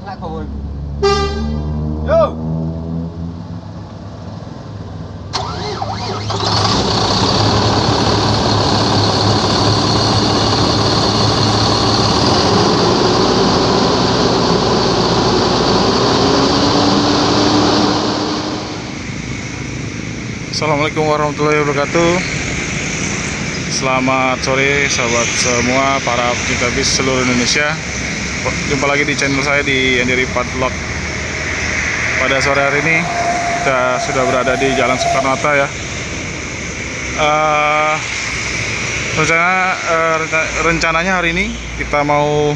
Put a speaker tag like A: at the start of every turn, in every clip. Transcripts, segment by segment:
A: lại thôi. Yo.
B: Assalamualaikum warahmatullahi wabarakatuh. Selamat sore sahabat semua, para pecinta bis seluruh Indonesia. Jumpa lagi di channel saya di Andi Rifat Vlog. Pada sore hari ini kita sudah berada di Jalan Soekarno-Hatta ya. Rencananya hari ini kita mau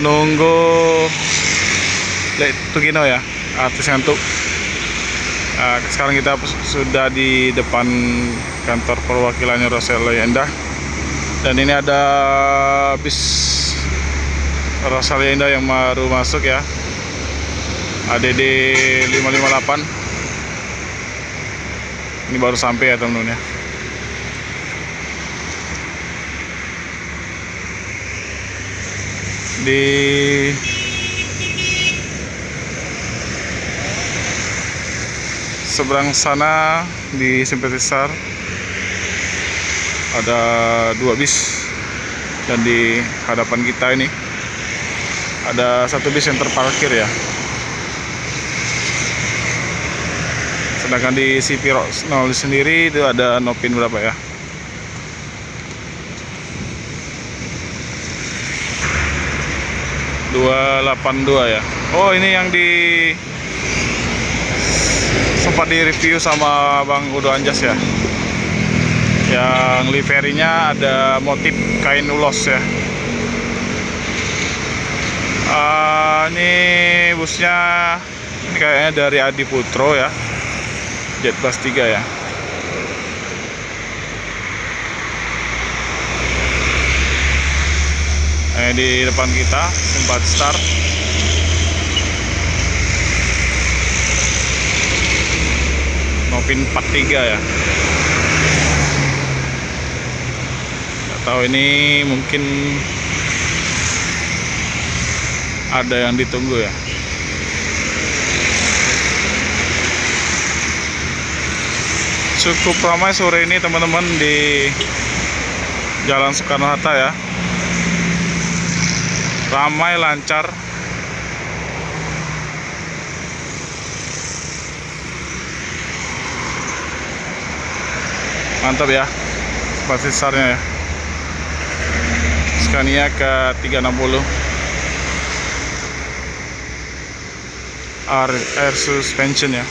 B: nunggu Lek Tugino ya, artis ngantuk. Sekarang kita sudah di depan kantor perwakilannya Rosalia Indah, dan ini ada bis Rosalia Indah yang baru masuk ya, ADD 558. Ini baru sampai ya teman-teman ya. Di seberang sana di Simpatisan ada dua bis, dan di hadapan kita ini ada satu bis yang terparkir ya. Sedangkan di CP 0 sendiri itu ada Nopin berapa ya? ...282 ya. Oh, ini yang di sempat di review sama Bang Udo Anjas ya, yang liverinya ada motif kain ulos ya. Ini busnya ini kayaknya dari Adi Putro ya, Jetbus 3 ya. Di depan kita sempat start. Nopin 43 ya. Nggak tahu, ini mungkin ada yang ditunggu ya. Cukup ramai sore ini teman-teman di Jalan Soekarno-Hatta ya. Ramai, lancar. Mantap ya, Simpatisannya ya. Scania ke 360 air suspension ya.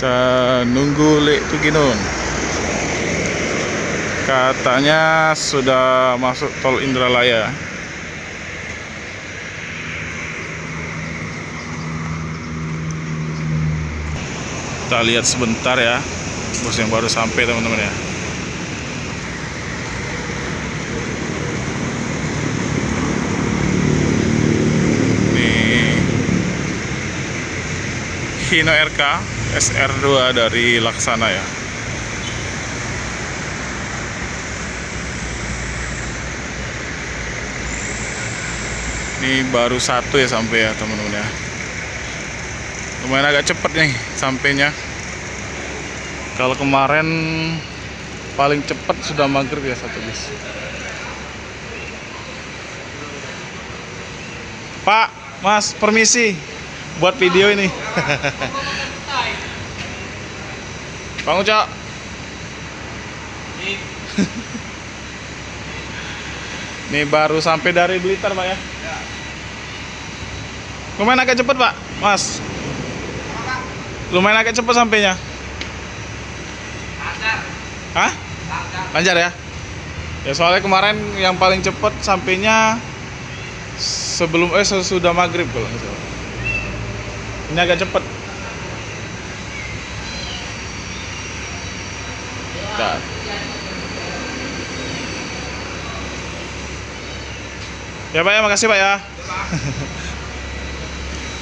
B: Kita nunggu Lek Tugino. Katanya sudah masuk tol Indralaya. Kita lihat sebentar ya bus yang baru sampai teman-teman ya. Ini Hino RK SR2 dari Laksana ya. Ini baru satu ya sampai ya teman-teman ya. Lumayan agak cepet nih sampainya. Kalau kemarin paling cepet sudah maghrib ya satu bis. Pak, Mas, permisi buat video ini. Bang Ucok. Ini baru sampai dari Blitar Pak ya. Lumayan agak cepet Pak, Mas. Lumayan agak cepet sampainya.
A: Lancar.
B: Hah? Lancar ya? Ya soalnya kemarin yang paling cepet sampainya sebelum sesudah maghrib kalau nggak salah. Ini agak cepet. Bentar. Ya Pak ya, makasih Pak ya.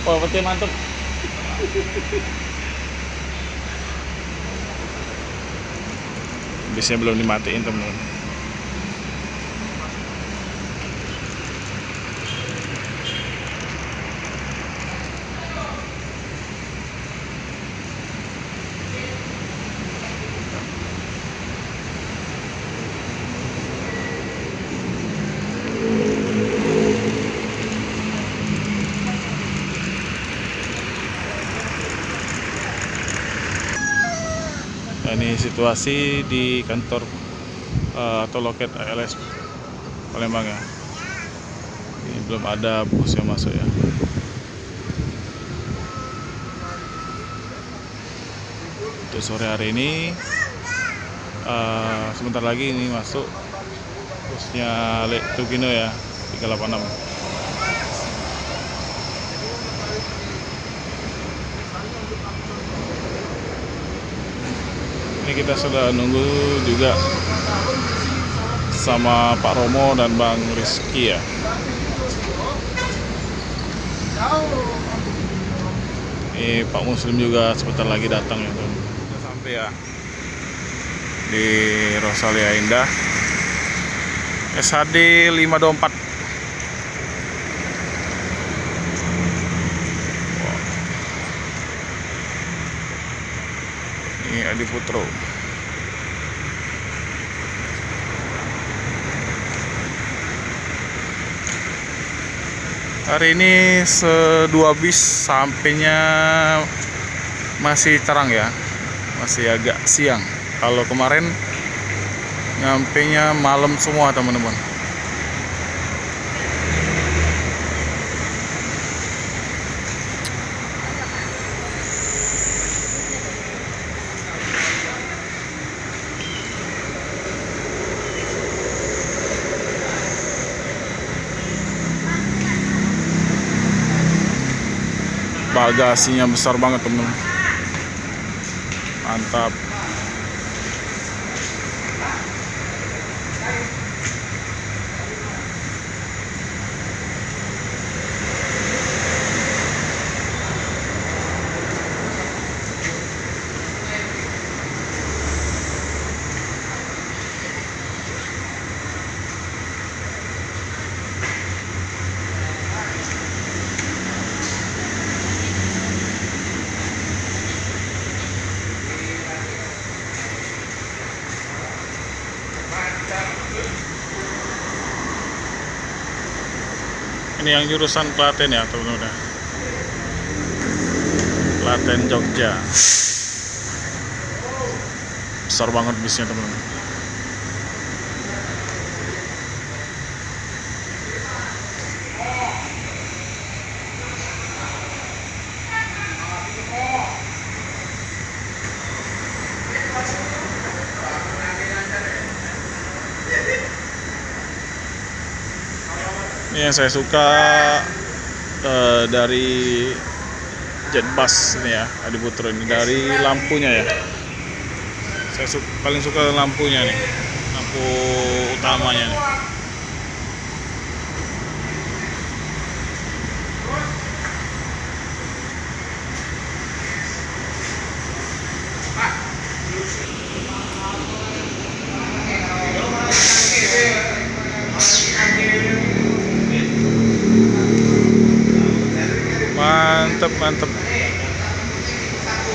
B: Oh, peti mantap. Bisnya belum dimatiin teman-teman. Nah, ini situasi di kantor atau loket ALS Palembang ya. Ini belum ada bus yang masuk ya. Untuk sore hari ini sebentar lagi ini masuk busnya Lek Tugino ya, 386. Ini kita sudah nunggu juga sama Pak Romo dan Bang Rizky ya. Ini Pak Muslim juga sebentar lagi datang ya teman. Sudah sampai ya di Rosalia Indah SHD 524. Ini Adi Putro. Hari ini dua bis sampainya masih terang ya, masih agak siang. Kalau kemarin nyampainya malam semua teman-teman. Bagasinya besar banget teman-teman, mantap. Ini yang jurusan Klaten ya teman-teman. Klaten Jogja. Besar banget bisnya teman-teman. Ini yang saya suka dari Jetbus ini ya, Adi Putro ini, dari lampunya ya. Saya paling suka lampunya nih, lampu utamanya nih. Mantep, mantep.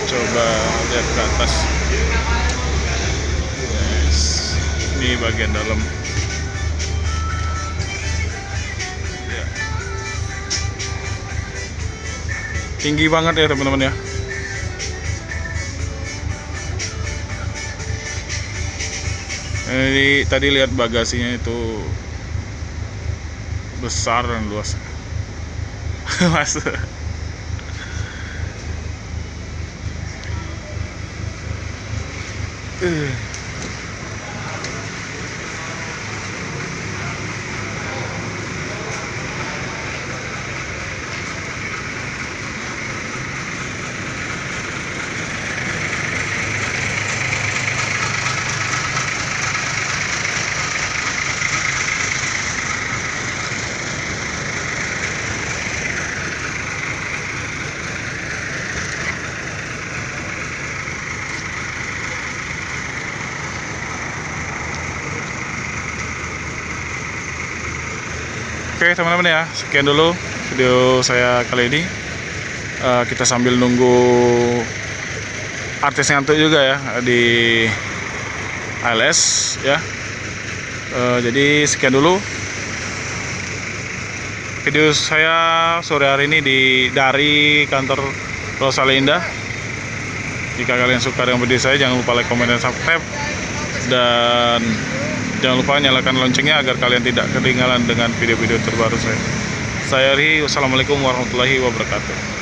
B: Coba lihat ke atas. Yes. Ini bagian dalam. Ya. Tinggi banget ya teman-teman ya. Ini tadi lihat bagasinya itu besar dan luas. Masuk. Oke teman-teman ya, sekian dulu video saya kali ini. Kita sambil nunggu artis ngantuk juga ya di ALS ya. Jadi sekian dulu video saya sore hari ini dari kantor Rosale Indah. Jika kalian suka dengan video saya, jangan lupa like, komen, dan subscribe. Dan jangan lupa nyalakan loncengnya agar kalian tidak ketinggalan dengan video-video terbaru saya. Saya Ri, wassalamualaikum warahmatullahi wabarakatuh.